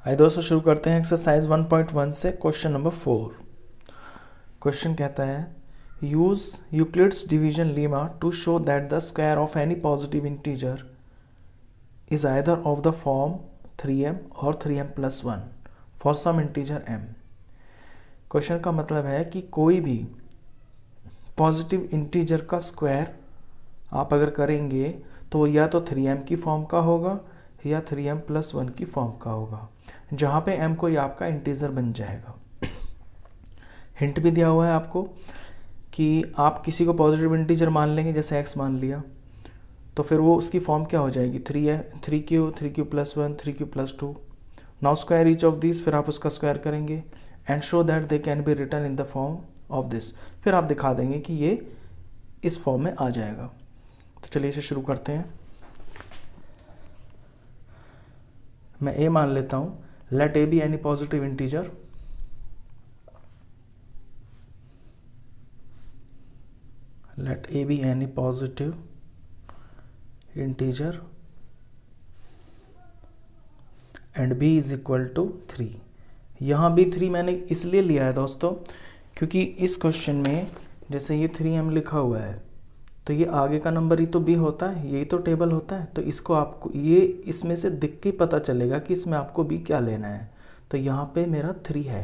आइए दोस्तों शुरू करते हैं एक्सरसाइज 1.1 से क्वेश्चन नंबर 4। क्वेश्चन कहता है use Euclid's division lemma to show that the square of any positive integer is either of the form 3m और 3m+1 for some integer m। Question का मतलब है कि कोई भी पॉजिटिव इंटीजर का स्क्वायर आप अगर करेंगे तो या तो 3m की फॉर्म का होगा या 3m+1 की फॉर्म का होगा, जहाँ पे m कोई आपका इंटीजर बन जाएगा। हिंट भी दिया हुआ है आपको कि आप किसी को पॉजिटिव इंटीजर मान लेंगे, जैसे x मान लिया, तो फिर वो उसकी फॉर्म क्या हो जाएगी 3q, 3q+1, 3q+2। Now square each of this, फिर आप उसका स्क्वायर करेंगे and show that they can be written in the form of this. फिर आप दिखा देंगे कि ये इस फॉर्म में आ जाएगा। तो चलिए इसे शुरू करते हैं। मैं a मान लेता हूँ। Let a be any positive integer let a be any positive integer and b is equal to 3। यहाँ भी 3 मैंने इसलिए लिया है दोस्तों क्योंकि इस क्वेश्चन में जैसे ये 3m लिखा हुआ है तो ये आगे का नंबर ही तो b होता है, यही तो टेबल होता है। तो इसको आपको ये इसमें से दिख के पता चलेगा कि इसमें आपको b क्या लेना है। तो यहाँ पे मेरा 3 है।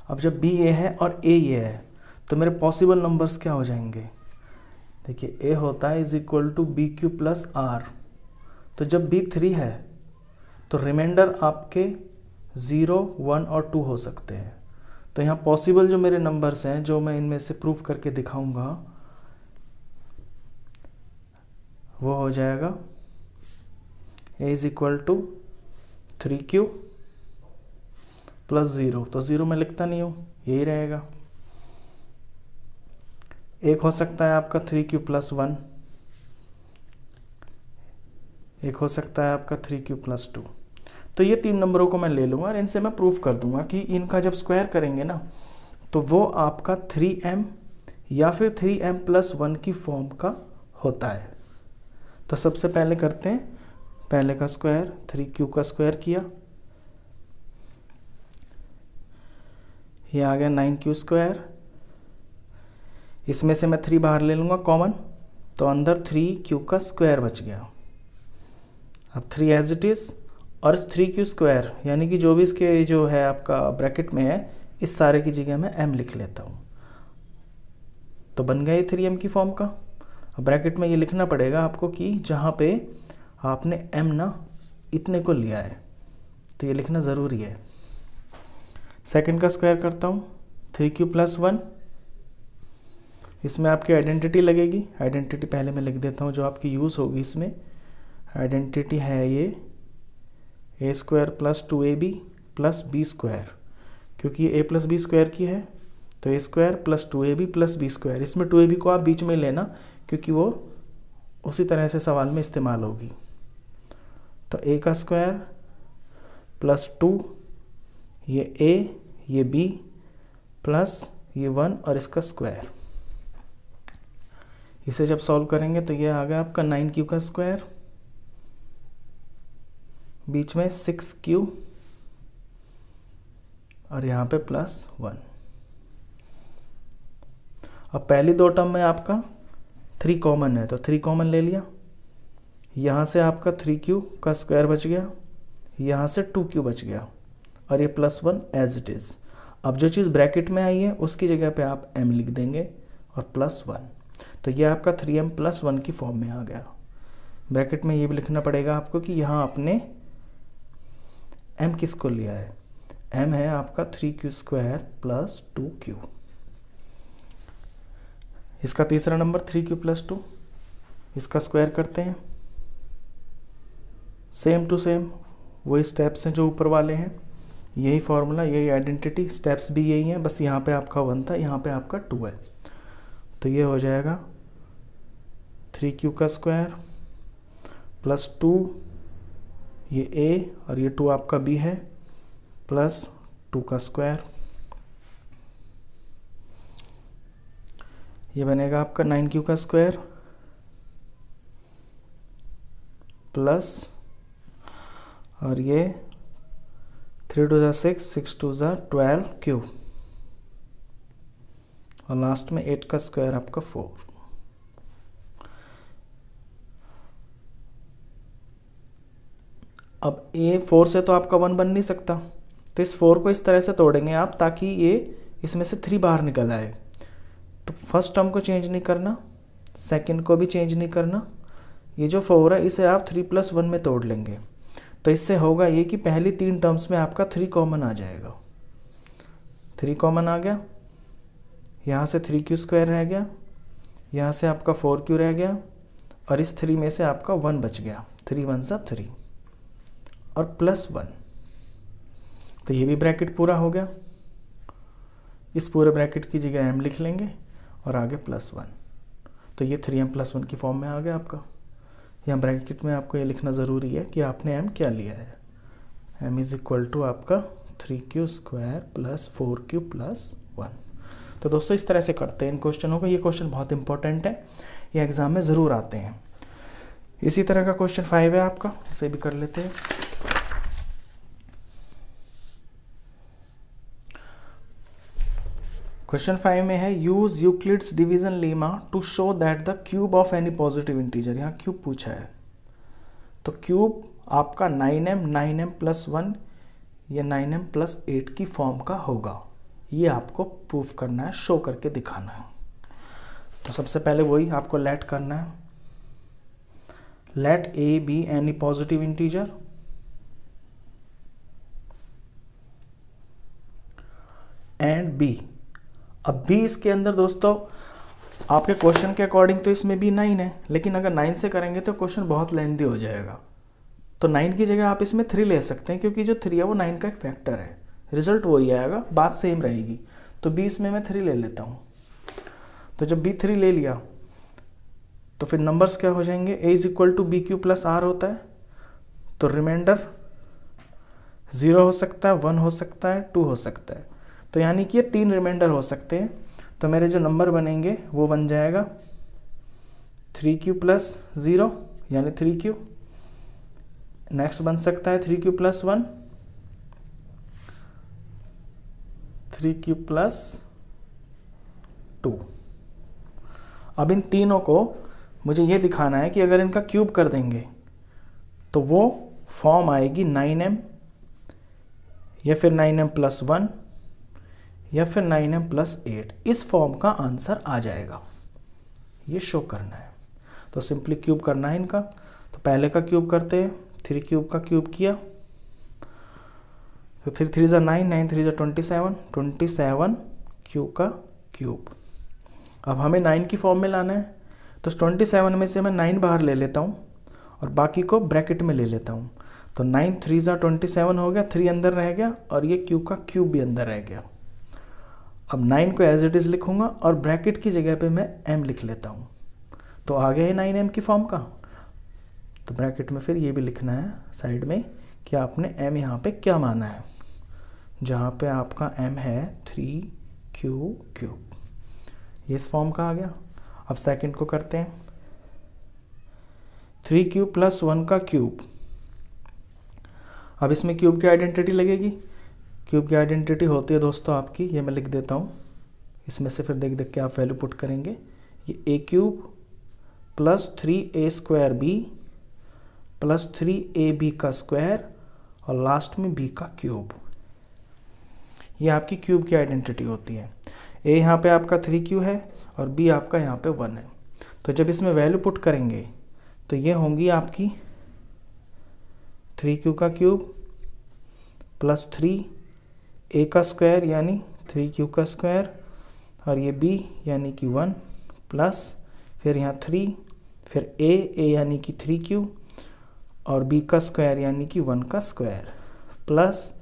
अब जब b ये है और a ये है तो मेरे पॉसिबल नंबर्स क्या हो जाएंगे। देखिए a होता है इज इक्वल टू BQ+R। तो जब b 3 है तो रिमाइंडर आपके 0, 1 और 2 हो सकते हैं। तो यहाँ पॉसिबल जो मेरे नंबर्स हैं जो मैं इनमें से प्रूफ करके दिखाऊंगा वो हो जाएगा a is equal to 3q + 0। तो 0 मैं लिखता नहीं हूँ, यही रहेगा। एक हो सकता है आपका 3q+1, एक हो सकता है आपका 3q+2। तो ये 3 नंबरों को मैं ले लूँगा और इनसे मैं प्रूफ कर दूंगा कि इनका जब स्क्वायर करेंगे ना तो वो आपका 3m या फिर 3m+1 की फॉर्म का होता है। तो सबसे पहले करते हैं पहले का स्क्वायर। 3q का स्क्वायर किया, ये आ गया 9q²। इसमें से मैं 3 बाहर ले लूँगा कॉमन, तो अंदर 3q का स्क्वायर बच गया। अब 3 एज इट इज़ और 3q² यानी कि जो भी इसके जो है आपका ब्रैकेट में है इस सारे की जगह मैं m लिख लेता हूँ। तो बन गया ये 3m की फॉर्म का। अब ब्रैकेट में ये लिखना पड़ेगा आपको कि जहाँ पे आपने m ना इतने को लिया है, तो ये लिखना ज़रूरी है। सेकंड का स्क्वायर करता हूँ 3q+1। इसमें आपकी आइडेंटिटी लगेगी। आइडेंटिटी पहले मैं लिख देता हूँ जो आपकी यूज़ होगी इसमें। आइडेंटिटी है ये a² + 2ab + b², क्योंकि ये a + b² की है तो a² + 2ab + b²। इसमें 2ab को आप बीच में लेना क्योंकि वो उसी तरह से सवाल में इस्तेमाल होगी। तो a का स्क्वायर + 2, ये a, ये b प्लस ये 1 और इसका स्क्वायर। इसे जब सॉल्व करेंगे तो ये आ गया आपका 9q का स्क्वायर, बीच में 6q और यहाँ पे +1। अब पहली 2 टर्म में आपका 3 कॉमन है तो 3 कॉमन ले लिया। यहाँ से आपका 3q का स्क्वायर बच गया, यहाँ से 2q बच गया और ये +1 एज इट इज़। अब जो चीज़ ब्रैकेट में आई है उसकी जगह पे आप m लिख देंगे और +1। तो ये आपका 3m+1 की फॉर्म में आ गया। ब्रैकेट में ये भी लिखना पड़ेगा आपको कि यहाँ आपने m किसको लिया है। m है आपका 3q² + 2q। इसका तीसरा नंबर 3q+2, इसका स्क्वायर करते हैं। सेम टू सेम वही स्टेप्स हैं जो ऊपर वाले हैं, यही फॉर्मूला, यही आइडेंटिटी, स्टेप्स भी यही हैं, बस यहाँ पे आपका 1 था, यहाँ पे आपका 2 है। तो ये हो जाएगा 3q का स्क्वायर + 2, ये a और ये 2 आपका b है, प्लस 2 का स्क्वायर। ये बनेगा आपका 9q का स्क्वायर प्लस और ये 3 2 6, 6 2 12 क्यूब, और लास्ट में 8 का स्क्वायर आपका 4। अब ये 4 से तो आपका 1 बन नहीं सकता, तो इस 4 को इस तरह से तोड़ेंगे आप ताकि ये इसमें से 3 बाहर निकल आए। तो फर्स्ट टर्म को चेंज नहीं करना, सेकंड को भी चेंज नहीं करना, ये जो 4 है इसे आप 3 + 1 में तोड़ लेंगे। तो इससे होगा ये कि पहली 3 टर्म्स में आपका 3 कॉमन आ जाएगा। 3 कॉमन आ गया, यहाँ से 3q² रह गया, यहाँ से आपका 4q रह गया, और इस 3 में से आपका 1 बच गया। 3 1 3 और +1, तो ये भी ब्रैकेट पूरा हो गया। इस पूरे ब्रैकेट की जगह m लिख लेंगे और आगे +1, तो ये 3m + 1 की फॉर्म में आ गया आपका। यहाँ ब्रैकेट में आपको ये लिखना ज़रूरी है कि आपने m क्या लिया है। m = आपका 3q² + 4q + 1। तो दोस्तों इस तरह से करते हैं इन क्वेश्चनों को। ये क्वेश्चन बहुत इंपॉर्टेंट है, ये एग्जाम में ज़रूर आते हैं। इसी तरह का क्वेश्चन 5 है आपका, इसे भी कर लेते हैं। क्वेश्चन 5 में है use Euclid's division lemma to show that the cube of any positive integer. यहाँ क्यूब पूछा है, तो क्यूब आपका 9m + 1 या 9m + 8 की फॉर्म का होगा। ये आपको प्रूफ करना है, शो करके दिखाना है। तो सबसे पहले वही आपको लेट करना है। Let a be any positive integer and b। अब b इसके अंदर दोस्तों आपके क्वेश्चन के अकॉर्डिंग तो इसमें भी 9 है, लेकिन अगर 9 से करेंगे तो क्वेश्चन बहुत लेंथी हो जाएगा। तो 9 की जगह आप इसमें 3 ले सकते हैं, क्योंकि जो 3 है वो 9 का एक फैक्टर है, रिजल्ट वही आएगा, बात सेम रहेगी। तो b इसमें मैं 3 ले लेता हूँ। तो जब b 3 ले लिया तो फिर नंबर्स क्या हो जाएंगे, a = bq + r होता है, तो रिमाइंडर 0 हो सकता है, 1 हो सकता है, 2 हो सकता है। तो यानी कि ये 3 रिमाइंडर हो सकते हैं। तो मेरे जो नंबर बनेंगे वो बन जाएगा 3q + 0 यानी 3q। नेक्स्ट बन सकता है 3q + 1, 3q + 2। अब इन तीनों को मुझे ये दिखाना है कि अगर इनका क्यूब कर देंगे तो वो फॉर्म आएगी 9m या फिर 9m + 1 या फिर 9m + 8। इस फॉर्म का आंसर आ जाएगा, ये शो करना है। तो सिंपली क्यूब करना है इनका। तो पहले का क्यूब करते हैं, 3 का क्यूब किया तो 3 3 9, 9 3 27, 27 q का क्यूब। अब हमें 9 की फॉर्म में लाना है, तो 27 में से मैं 9 बाहर ले लेता हूँ और बाकी को ब्रैकेट में ले लेता हूँ। तो 9 3 27 हो गया, 3 अंदर रह गया और ये q का क्यूब भी अंदर रह गया। अब 9 को एज इट इज़ लिखूंगा और ब्रैकेट की जगह पे मैं m लिख लेता हूँ। तो आ गया है 9m की फॉर्म का। तो ब्रैकेट में फिर ये भी लिखना है साइड में कि आपने m यहाँ पे क्या माना है, जहाँ पे आपका m है 3q क्यूब। ये इस फॉर्म का आ गया। अब सेकंड को करते हैं, 3q + 1 का क्यूब। अब इसमें क्यूब की आइडेंटिटी लगेगी। क्यूब की आइडेंटिटी होती है दोस्तों आपकी, ये मैं लिख देता हूँ। इसमें से फिर देख देख के आप वैल्यू पुट करेंगे। ये a³ + 3a² + 3ab का स्क्वायर और लास्ट में b का क्यूब। ये आपकी क्यूब की आइडेंटिटी होती है। a यहाँ पे आपका 3q है और b आपका यहाँ पे 1 है। तो जब इसमें वैल्यू पुट करेंगे तो ये होंगी आपकी 3q का क्यूब + 3a का स्क्वायर यानी 3q का स्क्वायर और ये b यानी कि 1 प्लस फिर यहाँ 3, फिर a यानी कि 3q और b का स्क्वायर यानी कि 1 का स्क्वायर प्लस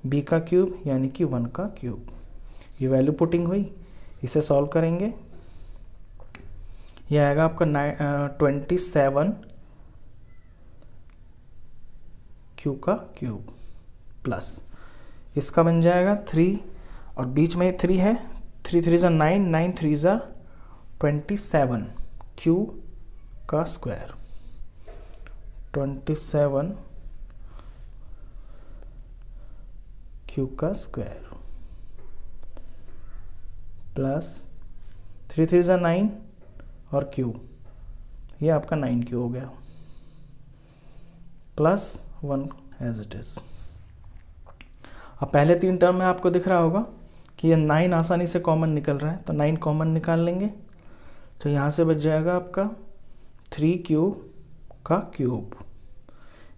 b का क्यूब यानी कि 1 का क्यूब। ये वैल्यू पुटिंग हुई, इसे सॉल्व करेंगे। यह आएगा आपका 27 q का क्यूब प्लस इसका बन जाएगा 3 और बीच में 3 है, 3 3 = 9, 9 3 = 27 q का स्क्वायर। 27 क्यूब का स्क्वायर प्लस 3 3 ज़ा 9 और क्यूब, ये आपका 9 क्यू हो गया, प्लस 1 एज इट इज़। अब पहले 3 टर्म में आपको दिख रहा होगा कि ये 9 आसानी से कॉमन निकल रहा है, तो 9 कॉमन निकाल लेंगे, तो यहाँ से बच जाएगा आपका 3 क्यूब का क्यूब।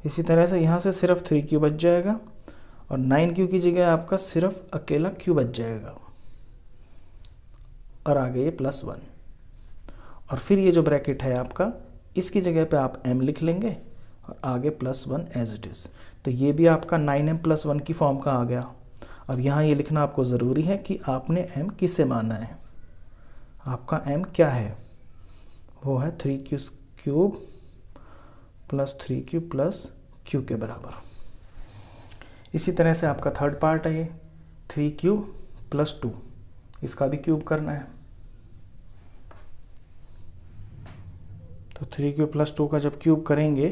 इसी तरह से यहाँ से सिर्फ 3 क्यू बच जाएगा और 9 क्यू की जगह आपका सिर्फ अकेला क्यू बच जाएगा और आगे ये +1। और फिर ये जो ब्रैकेट है आपका, इसकी जगह पे आप m लिख लेंगे और आगे +1 एज इट इज़। तो ये भी आपका 9m + 1 की फॉर्म का आ गया। अब यहाँ ये लिखना आपको ज़रूरी है कि आपने m किसे माना है। आपका m क्या है, वो है 3q³ + 3q + q के बराबर। इसी तरह से आपका थर्ड पार्ट है ये 3q + 2, इसका भी क्यूब करना है। तो 3q + 2 का जब क्यूब करेंगे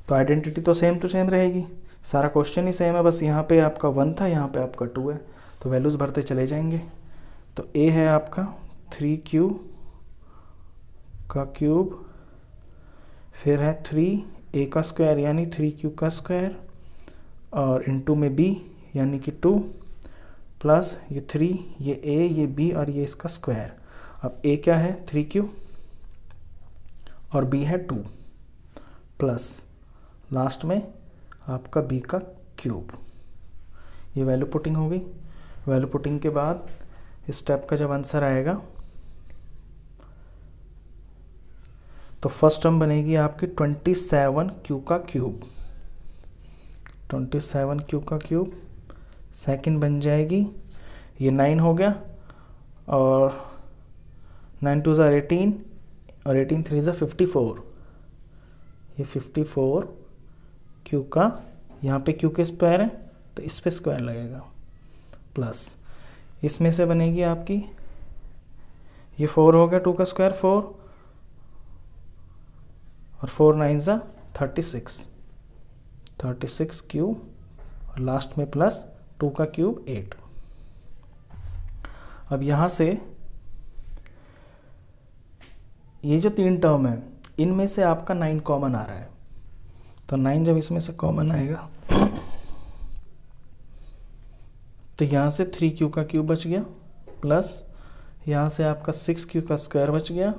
तो आइडेंटिटी तो सेम टू सेम रहेगी, सारा क्वेश्चन ही सेम है, बस यहाँ पे आपका 1 था, यहाँ पे आपका 2 है, तो वैल्यूज़ भरते चले जाएंगे। तो a है आपका 3q का क्यूब, फिर है 3a का स्क्वायर यानी 3q का स्क्वायर, और इनटू में b यानी कि 2 प्लस ये 3, ये a, ये b और ये इसका स्क्वायर। अब a क्या है 3q और b है 2 प्लस लास्ट में आपका b का क्यूब। ये वैल्यू पुटिंग होगी। वैल्यू पुटिंग के बाद इस स्टेप का जब आंसर आएगा तो फर्स्ट टर्म बनेगी आपकी 27q का क्यूब, 27q का क्यूब। सेकंड बन जाएगी, ये 9 हो गया और 9 2 ज़ा 18 और 18 3 ज़ा 54, ये 54 q का, यहाँ पे q के स्क्वायर है तो इस पे स्क्वायर लगेगा, प्लस इसमें से बनेगी आपकी, ये 4 हो गया 2 का स्क्वायर 4 और 4 9 ज़ा 36 क्यूब और लास्ट में प्लस 2 का क्यूब 8। अब यहाँ से ये जो 3 टर्म है इनमें से आपका 9 कॉमन आ रहा है, तो 9 जब इसमें से कॉमन आएगा तो यहाँ से 3q का क्यूब बच गया, प्लस यहाँ से आपका 6q का स्क्वायर बच गया,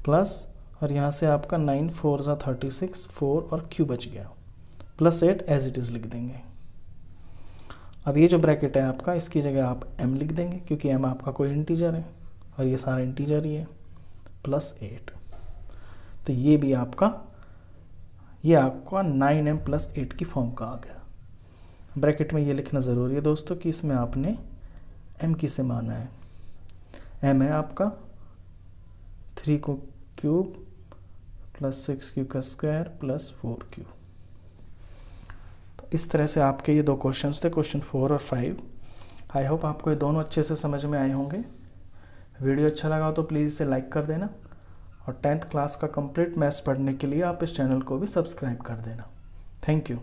प्लस और यहाँ से आपका 9 4 ज़ा 36 4 और q बच गया, प्लस 8 एज इट इज़ लिख देंगे। अब ये जो ब्रैकेट है आपका, इसकी जगह आप m लिख देंगे क्योंकि m आपका कोई इंटीजर है और ये सारा इंटीजर ही है, प्लस 8। तो ये भी आपका 9m + 8 की फॉर्म का आ गया। ब्रैकेट में ये लिखना ज़रूरी है दोस्तों कि इसमें आपने m किसे माना है। m है आपका 3q + 6q का स्क्वायर प्लस 4q। तो इस तरह से आपके ये 2 क्वेश्चंस थे, क्वेश्चन 4 और 5। आई होप आपको ये दोनों अच्छे से समझ में आए होंगे। वीडियो अच्छा लगा तो प्लीज़ इसे लाइक कर देना और 10th क्लास का कंप्लीट मैथ्स पढ़ने के लिए आप इस चैनल को भी सब्सक्राइब कर देना। Thank you.